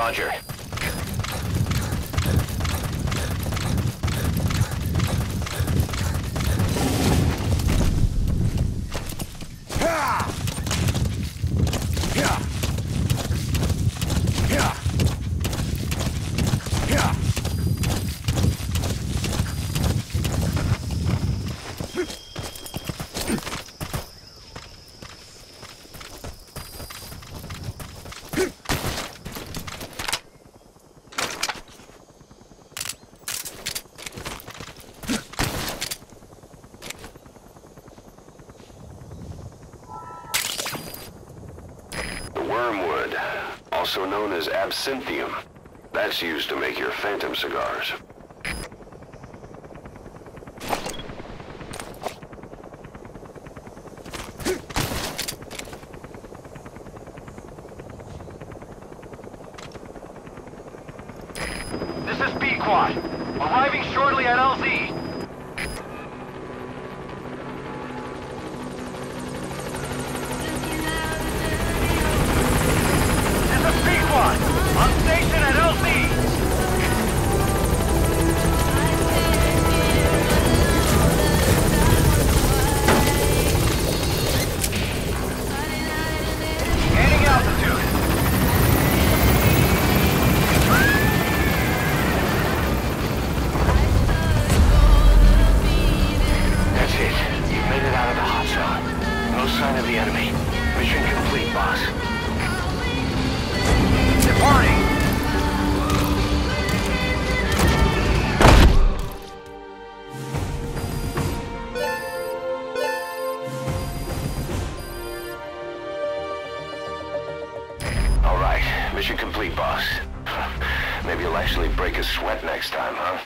Roger. Wormwood, also known as absinthium. That's used to make your phantom cigars. This is B-Quad. Arriving shortly at LZ. On station at LZ! Gaining altitude. That's it. You've made it out of the hot zone. No sign of the enemy. Mission complete, boss. Departing! All right, mission complete, boss. Maybe you'll actually break a sweat next time, huh?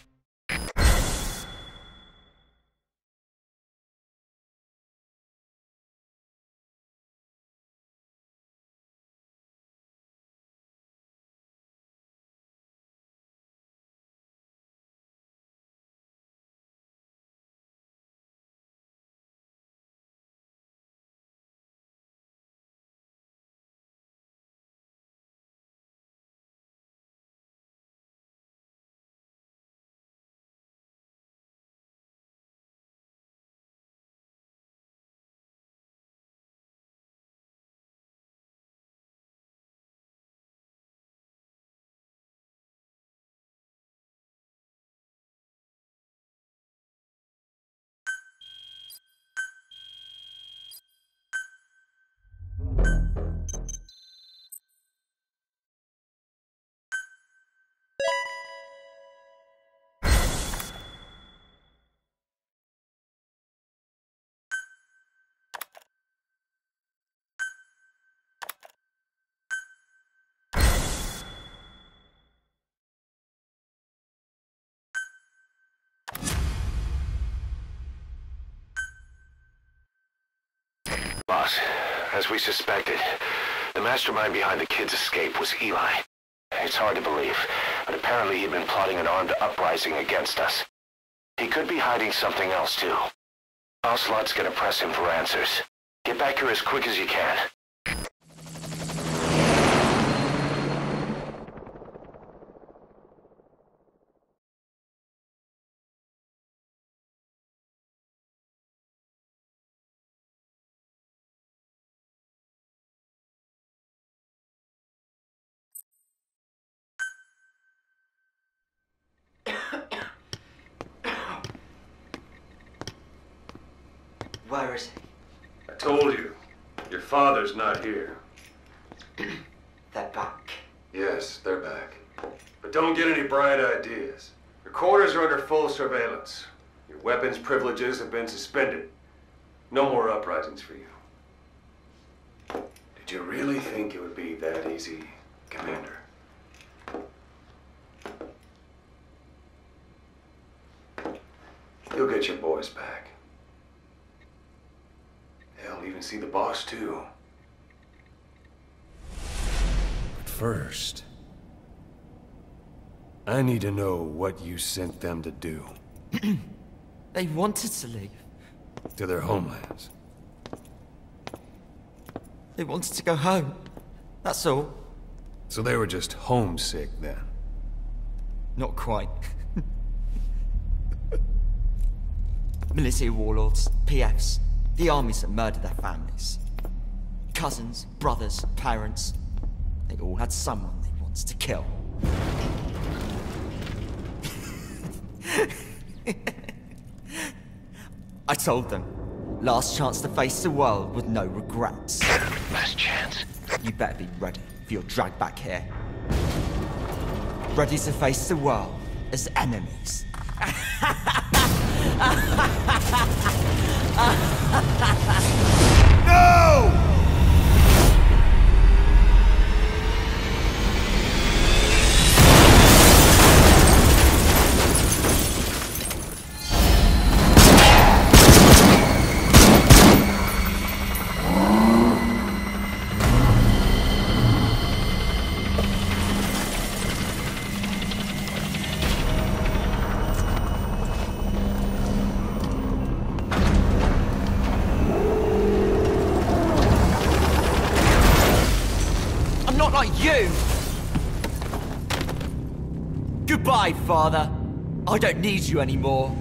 Boss, as we suspected, the mastermind behind the kid's escape was Eli. It's hard to believe, but apparently he'd been plotting an armed uprising against us. He could be hiding something else too. Ocelot's gonna press him for answers. Get back here as quick as you can. Where is he? I told you. Your father's not here. They're back. Yes, they're back. But don't get any bright ideas. Your quarters are under full surveillance. Your weapons privileges have been suspended. No more uprisings for you. Did you really think it would be that easy, Commander? You'll get your boys back. They'll even see the boss, too. But first, I need to know what you sent them to do. They wanted to leave. To their homelands. They wanted to go home. That's all. So they were just homesick then? Not quite. Military warlords, PFs, the armies that murdered their families. Cousins, brothers, parents. They all had someone they wanted to kill. I told them, last chance to face the world with no regrets. Last chance. You better be ready for your drag back here. Ready to face the world as enemies. No! Like you! Goodbye, Father. I don't need you anymore.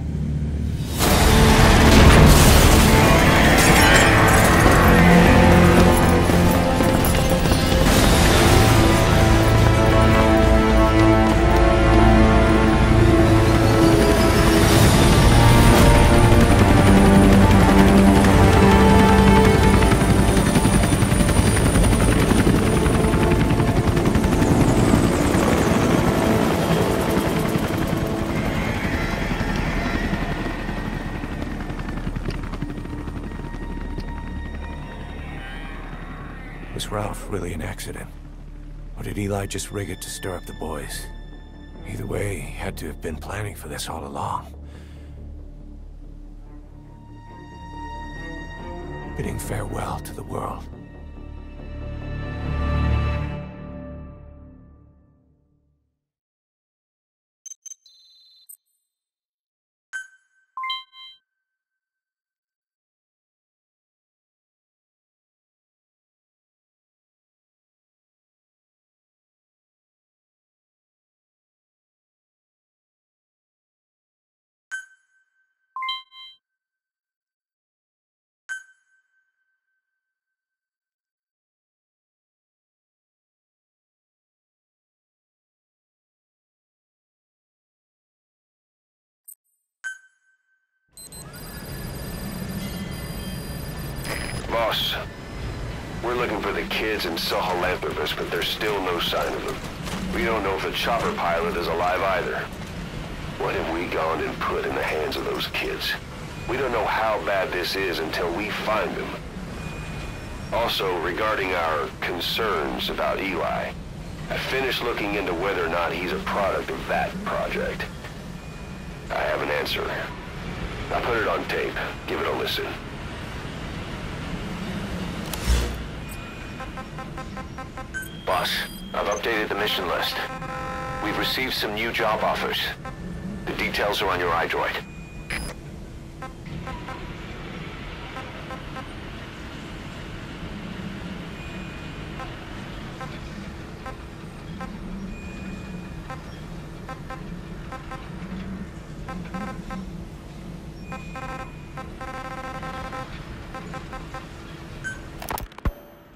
Was Ralph really an accident? Or did Eli just rig it to stir up the boys? Either way, he had to have been planning for this all along. Bidding farewell to the world. Boss, we're looking for the kids in Sahelanthropus, but there's still no sign of them. We don't know if the chopper pilot is alive either. What have we gone and put in the hands of those kids? We don't know how bad this is until we find them. Also, regarding our concerns about Eli, I finished looking into whether or not he's a product of that project. I have an answer. I put it on tape. Give it a listen. Boss, I've updated the mission list. We've received some new job offers. The details are on your iDroid.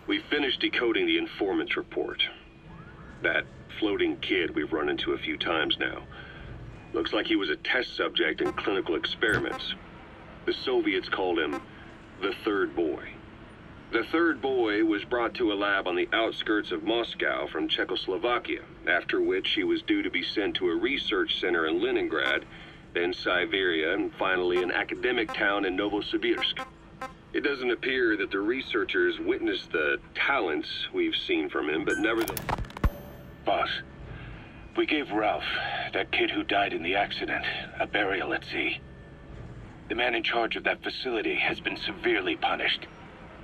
We finished decoding the informant's report. That floating kid we've run into a few times now. Looks like he was a test subject in clinical experiments. The Soviets called him the Third Boy. The Third Boy was brought to a lab on the outskirts of Moscow from Czechoslovakia, after which he was due to be sent to a research center in Leningrad, then Siberia, and finally an academic town in Novosibirsk. It doesn't appear that the researchers witnessed the talents we've seen from him, but nevertheless... Boss, we gave Ralph, that kid who died in the accident, a burial at sea. The man in charge of that facility has been severely punished.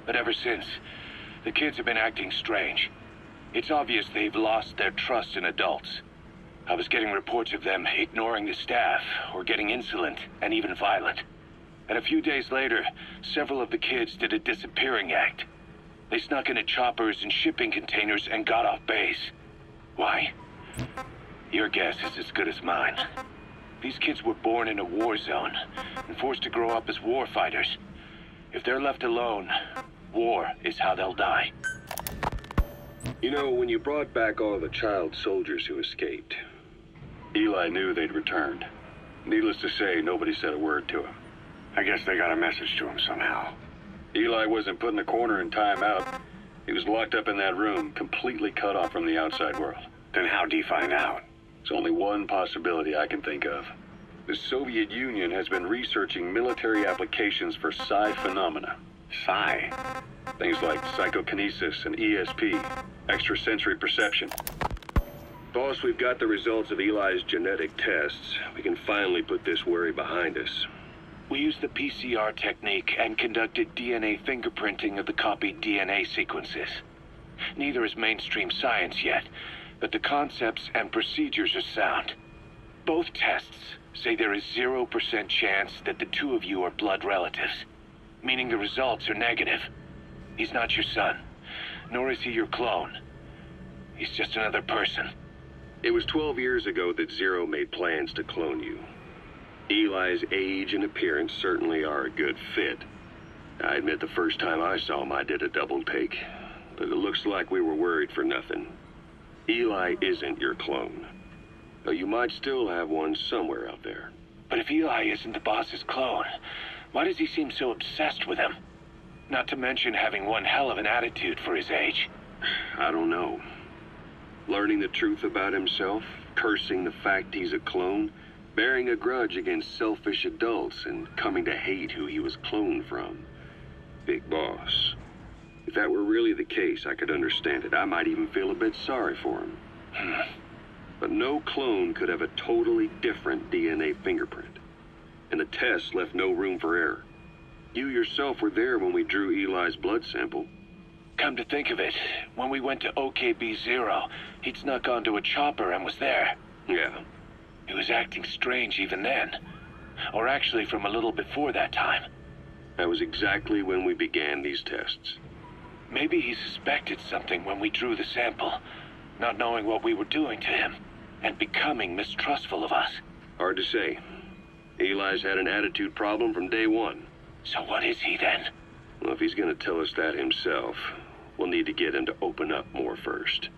But ever since, the kids have been acting strange. It's obvious they've lost their trust in adults. I was getting reports of them ignoring the staff, or getting insolent, and even violent. And a few days later, several of the kids did a disappearing act. They snuck into choppers and shipping containers and got off base. Why? Your guess is as good as mine. These kids were born in a war zone and forced to grow up as war fighters. If they're left alone, war is how they'll die. You know, when you brought back all the child soldiers who escaped, Eli knew they'd returned. Needless to say, nobody said a word to him. I guess they got a message to him somehow. Eli wasn't put in a corner in timeout. He was locked up in that room, completely cut off from the outside world. Then how'd he find out? There's only one possibility I can think of. The Soviet Union has been researching military applications for psi phenomena. Psi? Things like psychokinesis and ESP, extrasensory perception. Boss, we've got the results of Eli's genetic tests. We can finally put this worry behind us. We used the PCR technique and conducted DNA fingerprinting of the copied DNA sequences. Neither is mainstream science yet, but the concepts and procedures are sound. Both tests say there is 0% chance that the two of you are blood relatives, meaning the results are negative. He's not your son, nor is he your clone. He's just another person. It was 12 years ago that Zero made plans to clone you. Eli's age and appearance certainly are a good fit. I admit the first time I saw him I did a double take, but it looks like we were worried for nothing. Eli isn't your clone, though you might still have one somewhere out there. But if Eli isn't the boss's clone, why does he seem so obsessed with him? Not to mention having one hell of an attitude for his age. I don't know. Learning the truth about himself, cursing the fact he's a clone, bearing a grudge against selfish adults, and coming to hate who he was cloned from. Big boss. If that were really the case, I could understand it. I might even feel a bit sorry for him. But no clone could have a totally different DNA fingerprint. And the tests left no room for error. You yourself were there when we drew Eli's blood sample. Come to think of it, when we went to OKB-0, he'd snuck onto a chopper and was there. Yeah. He was acting strange even then. Or actually from a little before that time. That was exactly when we began these tests. Maybe he suspected something when we drew the sample, not knowing what we were doing to him, and becoming mistrustful of us. Hard to say. Eli's had an attitude problem from day one. So what is he then? Well, if he's going to tell us that himself, we'll need to get him to open up more first.